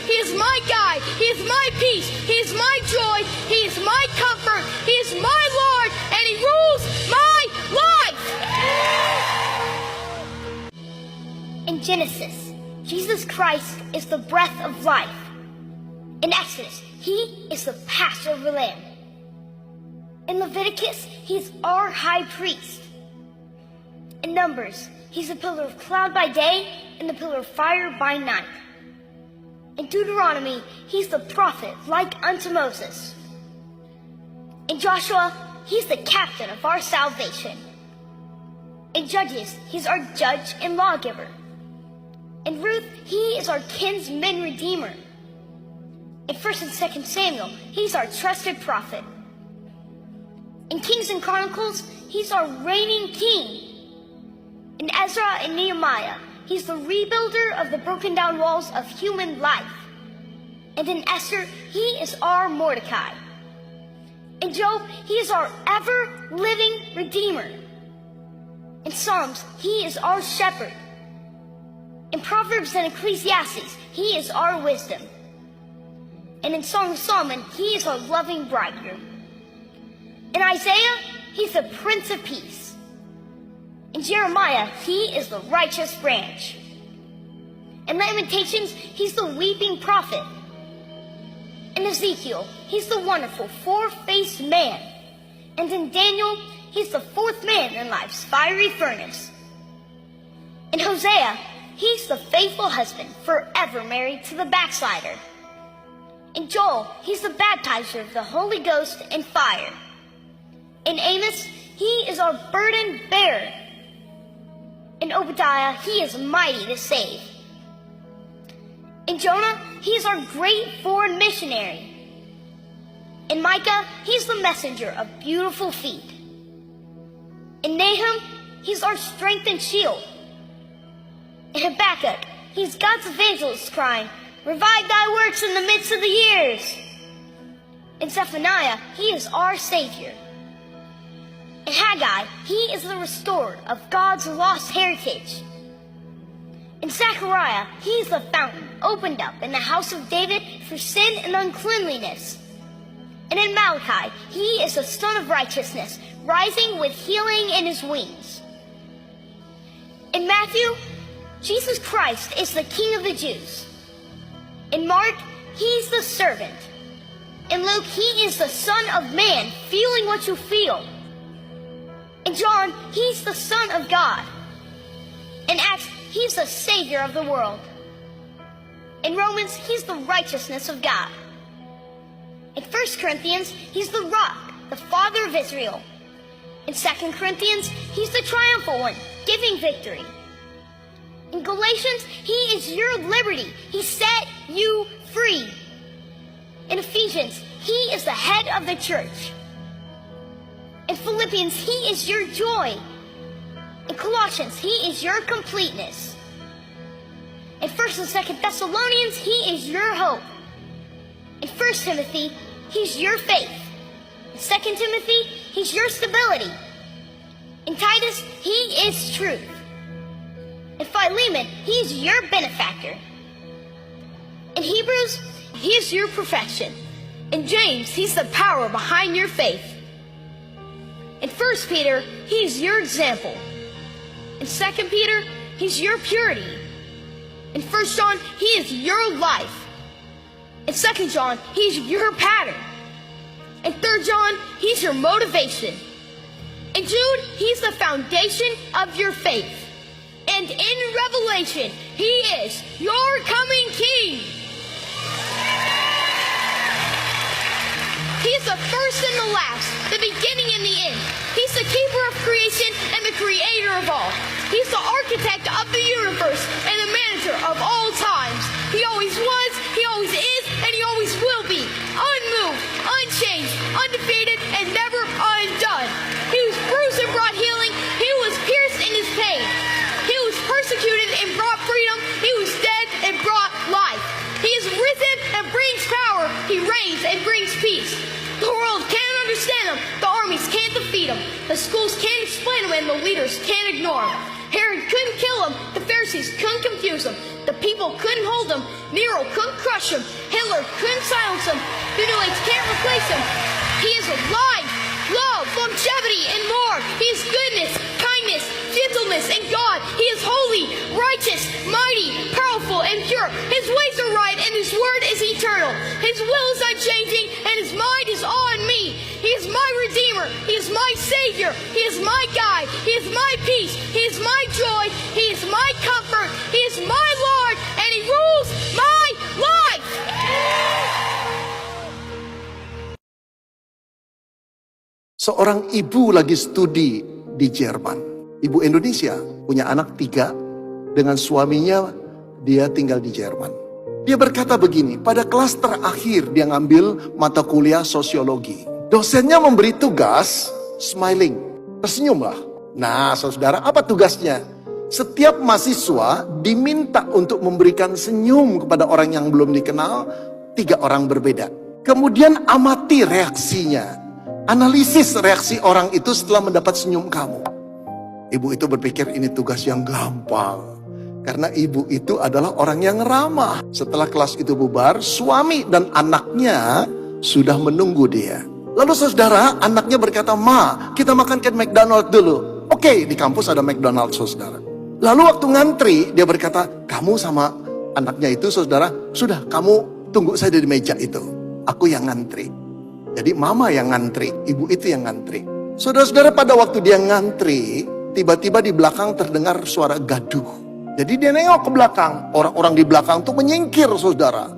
He is my guide. He is my peace. He is my joy. He is my comfort. He is my Lord, and He rules my life. In Genesis, Jesus Christ is the breath of life. In Exodus, He is the Passover lamb. In Leviticus, He's our high priest. In Numbers, He's a pillar of cloud by day and the pillar of fire by night. In Deuteronomy, He's the prophet like unto Moses. In Joshua, He's the captain of our salvation. In Judges, He's our judge and lawgiver. In Ruth, He is our kinsman redeemer. In 1 and 2 Samuel, He's our trusted prophet. In Kings and Chronicles, He's our reigning king. In Ezra and Nehemiah, He's the rebuilder of the broken down walls of human life. And in Esther, He is our Mordecai. In Job, He is our ever-living Redeemer. In Psalms, He is our shepherd. In Proverbs and Ecclesiastes, He is our wisdom. And in Song of Solomon, He is our loving bridegroom. In Isaiah, He's the Prince of Peace. In Jeremiah, He is the righteous branch. In Lamentations, He's the weeping prophet. In Ezekiel, He's the wonderful four-faced man. And in Daniel, He's the fourth man in life's fiery furnace. In Hosea, He's the faithful husband, forever married to the backslider. In Joel, He's the baptizer of the Holy Ghost and fire. In Amos, He is our burden bearer. In Obadiah, He is mighty to save. In Jonah, He is our great foreign missionary. In Micah, He's the messenger of beautiful feet. In Nahum, He's our strength and shield. In Habakkuk, He's God's evangelist crying, "Revive thy works in the midst of the years." In Zephaniah, He is our Savior. In Haggai, He is the restorer of God's lost heritage. In Zechariah, He is the fountain opened up in the house of David for sin and uncleanliness. And in Malachi, He is the Son of Righteousness, rising with healing in His wings. In Matthew, Jesus Christ is the King of the Jews. In Mark, He's the servant. In Luke, He is the Son of Man, feeling what you feel. In John, He's the Son of God. In Acts, He's the Savior of the world. In Romans, He's the righteousness of God. In 1 Corinthians, He's the rock, the Father of Israel. In 2 Corinthians, He's the triumphal one, giving victory. In Galatians, He is your liberty. He set you free. In Ephesians, He is the head of the church. In Philippians, He is your joy. In Colossians, He is your completeness. In 1 and 2 Thessalonians, He is your hope. In 1 Timothy, He's your faith. In 2 Timothy, He's your stability. In Titus, He is truth. In Philemon, He's your benefactor. In Hebrews, He is your perfection. In James, He's the power behind your faith. In 1 Peter, He's your example. In 2 Peter, He's your purity. In 1 John, He is your life. In 2 John, He's your pattern. In 3 John, He's your motivation. In Jude, He's the foundation of your faith. And in Revelation, He is your coming King. He's the first and the last, the beginning and the end. He's the keeper of creation and the creator of all. He's the architect of the universe and the manager of all times. He always was, He always is, and He always will be. Unmoved, unchanged, undefeated, and never undone. He was bruised and brought healing. He was pierced in His pain. He was persecuted and brought freedom. He was dead and brought life. He is risen and brings power. He reigns and brings peace. The world can't understand Him. The armies can't defeat Him. The schools can't explain Him, and the leaders can't ignore Him. Herod couldn't kill Him. The Pharisees couldn't confuse Him. The people couldn't hold him. Nero couldn't crush him. Hitler couldn't silence him. Middle-age can't replace him. He is life, love, longevity, and more. He is goodness, kindness, gentleness, and God. He is holy, righteous, mighty, powerful, and pure. His ways are right, and His word is eternal. His will is unchanging, and His mind is on me. He is my Redeemer. He is my Savior. He is my guide. He is my peace. He is my joy. He is my comfort. He is my Lord, and He rules my life. Seorang ibu lagi studi di Jerman. Ibu Indonesia punya anak 3 dengan suaminya, dia tinggal di Jerman. Dia berkata begini, pada kelas terakhir dia ngambil mata kuliah sosiologi. Dosennya memberi tugas smiling, tersenyumlah. Nah, saudara, apa tugasnya? Setiap mahasiswa diminta untuk memberikan senyum kepada orang yang belum dikenal, 3 orang berbeda. Kemudian amati reaksinya. Analisis reaksi orang itu setelah mendapat senyum kamu. Ibu itu berpikir ini tugas yang gampang. Karena ibu itu adalah orang yang ramah. Setelah kelas itu bubar, suami dan anaknya sudah menunggu dia. Lalu saudara, anaknya berkata, "Ma, kita makan ke McDonald dulu." Oke, di kampus ada McDonald, saudara. Lalu waktu ngantri, dia berkata, "Kamu sama anaknya itu, saudara, sudah kamu tunggu saja di meja itu. Aku yang ngantri." Jadi mama yang ngantri, ibu itu yang ngantri. Saudara-saudara, pada waktu dia ngantri, tiba-tiba di belakang terdengar suara gaduh. Jadi dia nengok ke belakang, orang-orang di belakang tuh menyingkir, saudara.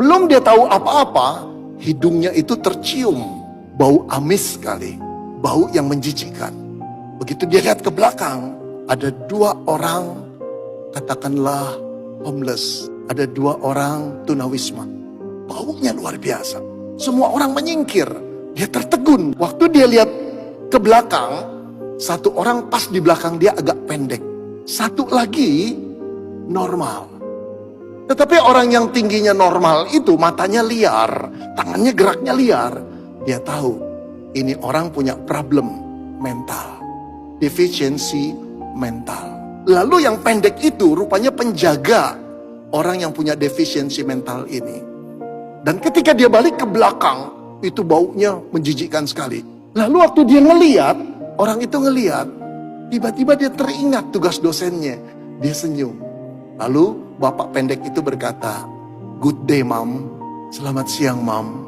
Belum dia tahu apa-apa, hidungnya itu tercium bau amis sekali, bau yang menjijikkan. Begitu dia lihat ke belakang, ada 2 orang, katakanlah homeless, ada 2 orang tunawisma. Baunya luar biasa. Semua orang menyingkir. Dia tertegun. Waktu dia lihat ke belakang, 1 orang pas di belakang dia agak pendek. 1 lagi normal. Tetapi orang yang tingginya normal itu matanya liar, tangannya geraknya liar. Dia tahu ini orang punya problem mental, deficiency mental. Lalu yang pendek itu rupanya penjaga orang yang punya deficiency mental ini. Dan ketika dia balik ke belakang, itu baunya menjijikkan sekali. Lalu waktu dia ngeliat, orang itu ngeliat, tiba-tiba dia teringat tugas dosennya. Dia senyum. Lalu bapak pendek itu berkata, "Good day, Mom." Selamat siang, Mom.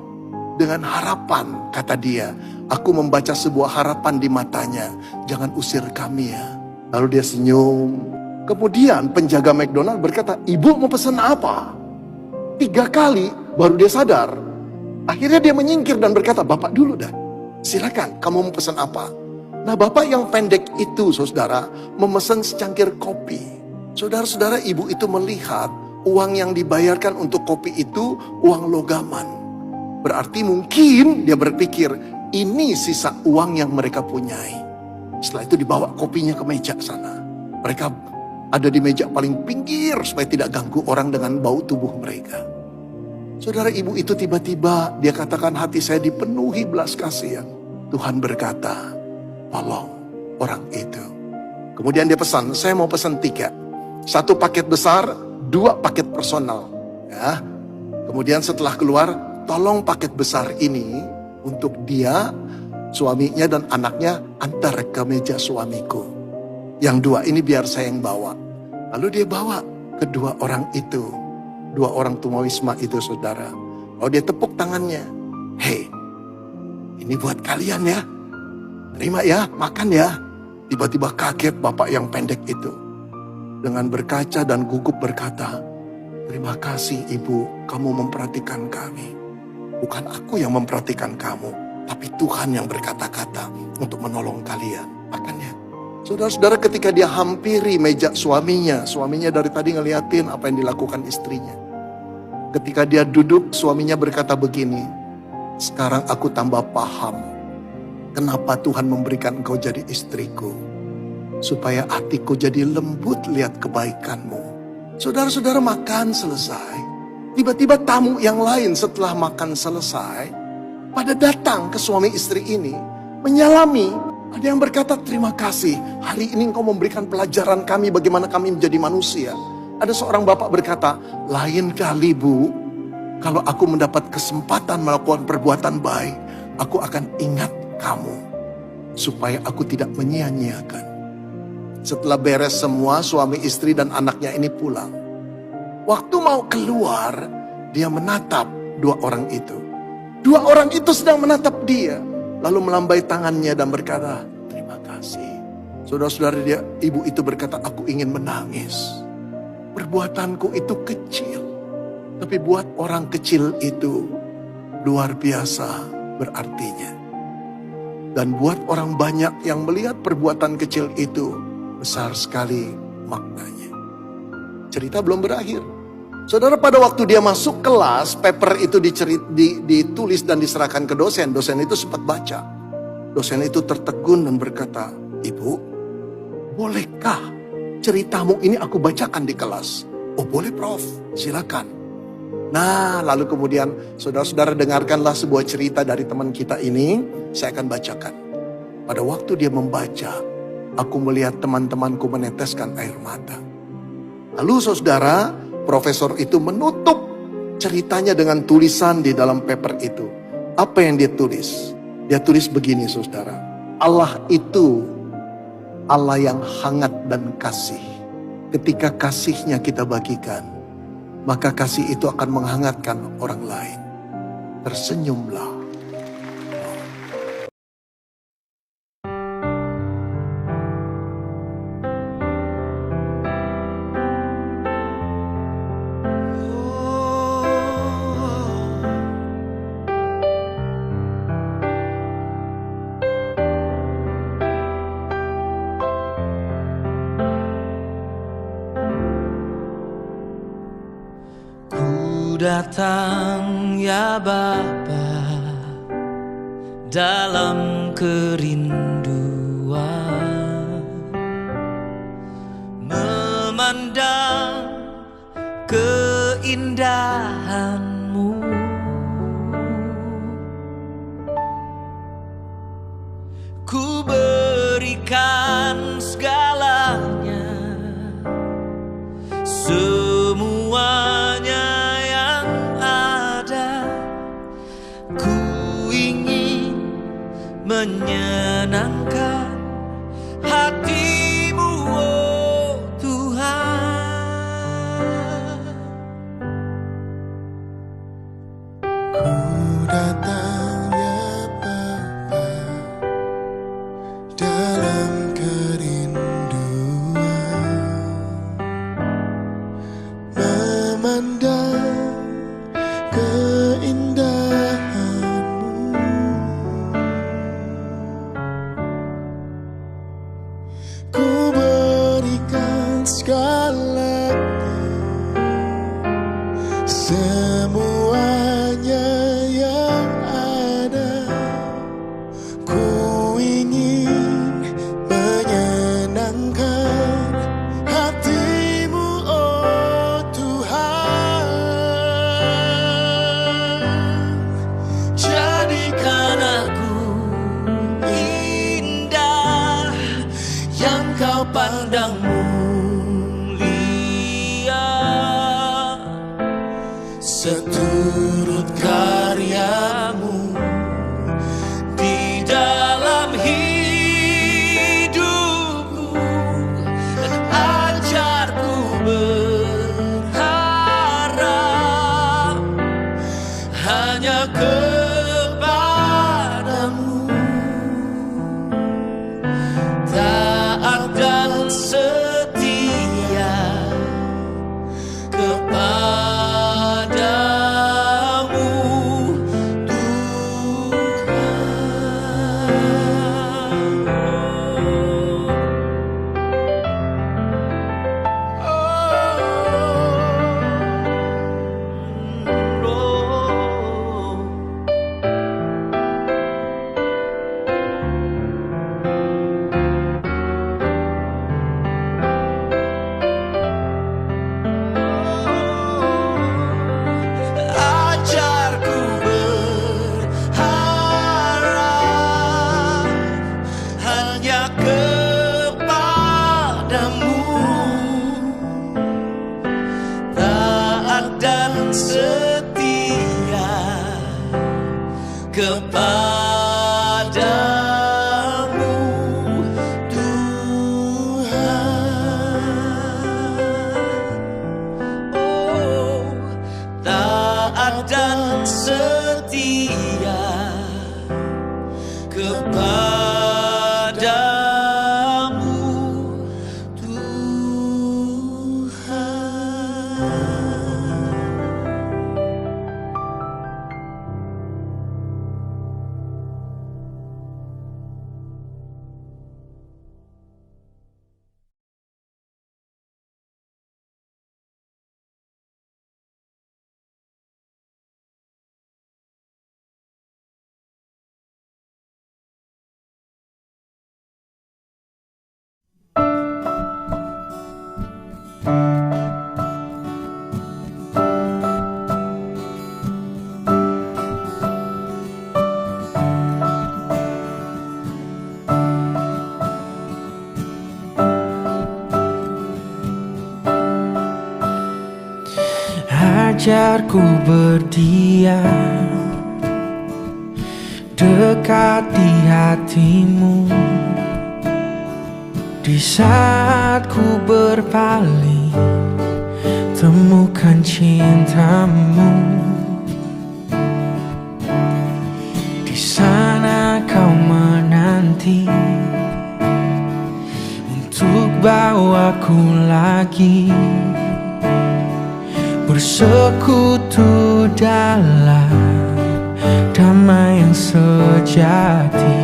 Dengan harapan, kata dia, "Aku membaca sebuah harapan di matanya. Jangan usir kami ya." Lalu dia senyum. Kemudian penjaga McDonald berkata, "Ibu mau pesan apa?" 3 kali baru dia sadar. Akhirnya dia menyingkir dan berkata, "Bapak dulu dah. Silakan, kamu mau pesan apa?" Nah, bapak yang pendek itu, saudara, memesan secangkir kopi. Saudara-saudara, ibu itu melihat uang yang dibayarkan untuk kopi itu uang logaman. Berarti mungkin dia berpikir, ini sisa uang yang mereka punyai. Setelah itu dibawa kopinya ke meja sana. Mereka ada di meja paling pinggir supaya tidak ganggu orang dengan bau tubuh mereka. Saudara, ibu itu tiba-tiba dia katakan, "Hati saya dipenuhi belas kasihan." Tuhan berkata, "Tolong orang itu." Kemudian dia pesan, "Saya mau pesan 3. 1 paket besar, 2 paket personal." Ya. Kemudian setelah keluar, "Tolong paket besar ini untuk dia, suaminya dan anaknya antar ke meja suamiku. Yang 2 ini biar saya yang bawa." Lalu dia bawa kedua orang itu. 2 orang tunawisma itu, saudara. Oh, dia tepuk tangannya. "Hei, ini buat kalian ya. Terima ya, makan ya." Tiba-tiba kaget bapak yang pendek itu. Dengan berkaca dan gugup berkata, "Terima kasih ibu, kamu memperhatikan kami. Bukan aku yang memperhatikan kamu, tapi Tuhan yang berkata-kata untuk menolong kalian. Makan ya." Saudara-saudara, ketika dia hampiri meja suaminya dari tadi ngeliatin apa yang dilakukan istrinya. Ketika dia duduk, suaminya berkata begini, "Sekarang aku tambah paham kenapa Tuhan memberikan engkau jadi istriku. Supaya hatiku jadi lembut lihat kebaikanmu." Saudara-saudara, makan selesai. Tiba-tiba tamu yang lain setelah makan selesai, pada datang ke suami istri ini, menyalami. Ada yang berkata, "Terima kasih, hari ini engkau memberikan pelajaran kami bagaimana kami menjadi manusia." Ada seorang bapak berkata, lain kali Bu, kalau aku mendapat kesempatan melakukan perbuatan baik, aku akan ingat kamu, supaya aku tidak menyia-nyiakan. Setelah beres semua, suami istri dan anaknya ini pulang. Waktu mau keluar, dia menatap dua orang itu. Dua orang itu sedang menatap dia, lalu melambai tangannya dan berkata, terima kasih. Saudara-saudara, ibu itu berkata, aku ingin menangis. Perbuatanku itu kecil, tapi buat orang kecil itu luar biasa berartinya. Dan buat orang banyak yang melihat perbuatan kecil itu, besar sekali maknanya. Cerita belum berakhir. Saudara, pada waktu dia masuk kelas, paper itu ditulis dan diserahkan ke dosen. Dosen itu sempat baca. Dosen itu tertegun dan berkata, Ibu, bolehkah ceritamu ini aku bacakan di kelas? Oh boleh Prof, silakan. Nah, lalu kemudian saudara-saudara dengarkanlah sebuah cerita dari teman kita ini. Saya akan bacakan. Pada waktu dia membaca, aku melihat teman-temanku meneteskan air mata. Lalu saudara, profesor itu menutup ceritanya dengan tulisan di dalam paper itu. Apa yang dia tulis? Dia tulis begini saudara. Allah itu Allah yang hangat dan kasih. Ketika kasihnya kita bagikan, maka kasih itu akan menghangatkan orang lain. Tersenyumlah. Datang ya Bapa dalam kerinduan, memandang keindahan-Mu. Ku berikan segalanya, semuanya menyenangkan hati-Mu, oh Tuhan. Ku datang ya Bapa dalam kerinduan, memandang keindahan. Ku berikan segalanya, semuanya yang ada. Ku ingin menyenangkan hati-Mu, oh Tuhan. Jadikan aku indah yang Kau pandang mulia, seturut karya-Mu di dalam hidupku, dan ajarku berharap hanya kepadamu, taat dan setia kepadamu, Tuhan. kepadamu Tuhan. Oh, taat dan setia kepadamu Ajarku berdiam dekat di hatimu. Di saat ku berpaling, temukan cintamu. Di sana kau menanti untuk bawaku lagi bersekutu dalam damai yang sejati.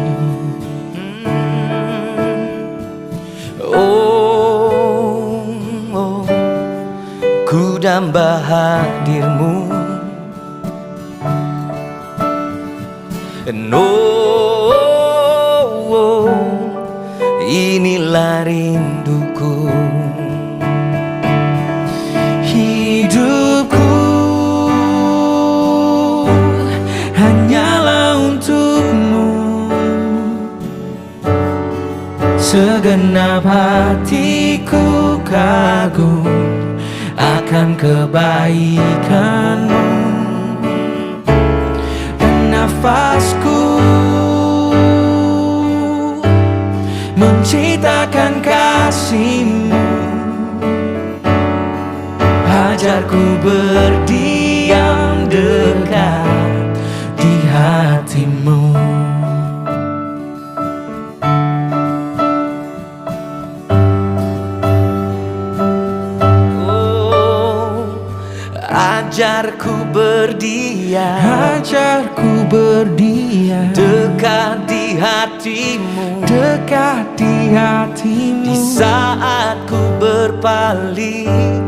Oh, oh, ku damba hadirmu. Oh, oh, inilah rinduku. Hidupku hanyalah untukmu. Segenap hatiku kagum akan kebaikanmu. Dan nafasku menciptakan kasihmu. Ajarku berdiam dekat di hatimu. Oh, ajarku berdiam, Ajarku berdiam dekat di hatimu. dekat di hatimu. Di saat ku berpaling,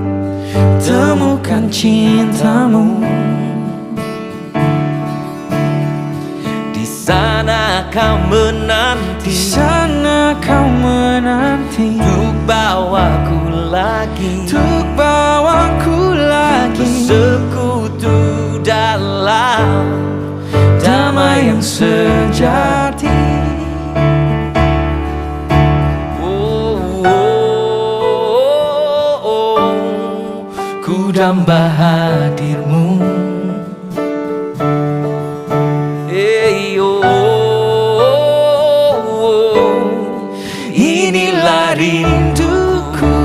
Temukan cintamu. di sana kau menanti, Di sana kau menanti untuk bawaku lagi, untuk bawaku lagi bersekutu dalam damai yang sejati. Ku damba hadirmu. Hey, oh, Inilah rinduku.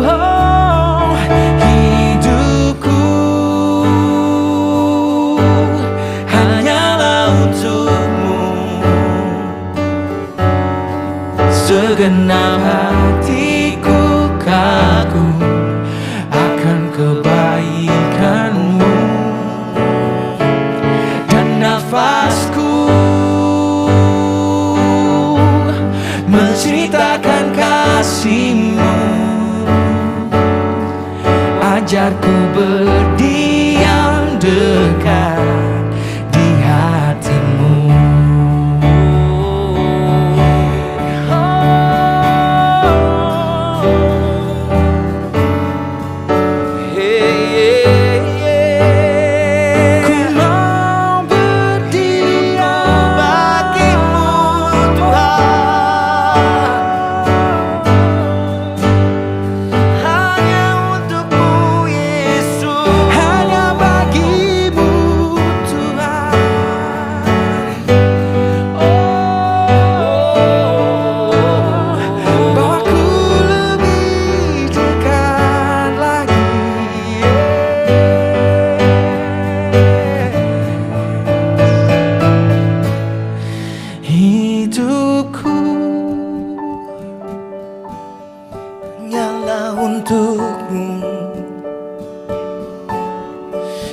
Oh, hidupku hanyalah untukmu. Segenap hatiku kagum akan kebaikan.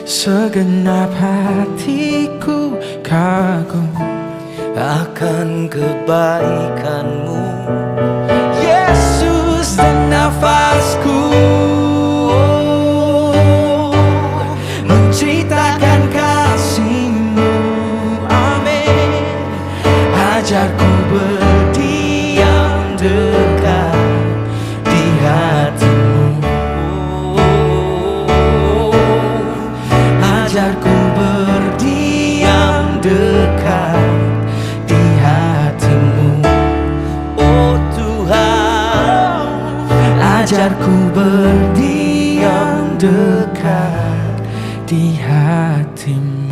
Segenap hatiku kagum akan kebaikan-Mu. Yesus dan nafasku menceritakan kasih-Mu. Amin. Ajarku berdiam dekat di hati-Mu. Ajarku berdiam dekat di hati-Mu. Oh Tuhan, Ajarku berdiam dekat di hati-Mu.